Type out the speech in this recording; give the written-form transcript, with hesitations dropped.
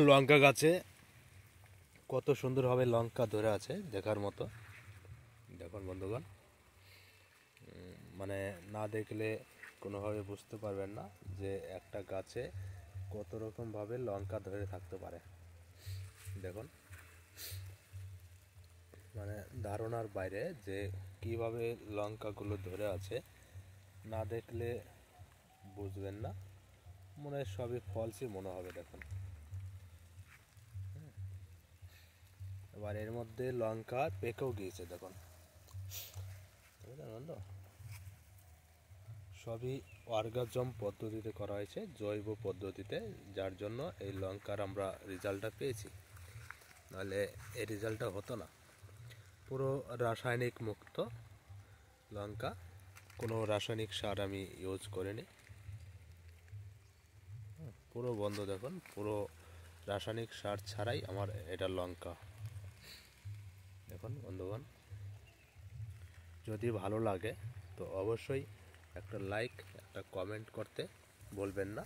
লঙ্কা গাছে কত সুন্দরভাবে লঙ্কা ধরে আছে দেখার মতো। দেখুন বন্ধুগণ, মানে না দেখলে কোনোভাবে বুঝতে পারবেন না যে একটা গাছে কত রকমভাবে লঙ্কা ধরে থাকতে পারে। দেখুন, মানে ধারণার বাইরে যে কিভাবে লঙ্কাগুলো ধরে আছে, না দেখলে বুঝবেন না, মনে হয় সবই ফলসই মনে হবে। দেখুন, এবার এর মধ্যে লঙ্কা পেকেও গিয়েছে। দেখুন, বুঝলেন? সবই অর্গাজম পদ্ধতিতে করা হয়েছে, জৈব পদ্ধতিতে, যার জন্য এই লঙ্কার আমরা রেজাল্টটা পেয়েছি, নাহলে এই রেজাল্টটা হতো না। পুরো রাসায়নিক মুক্ত লঙ্কা, কোনো রাসায়নিক সার আমি ইউজ করিনি। পুরো বন্ধ, দেখুন, পুরো রাসায়নিক সার ছাড়াই আমার এটা লঙ্কা। দেখুন বন্ধুগণ, যদি ভালো লাগে তো অবশ্যই একটা লাইক, একটা কমেন্ট করতে বলবেন না।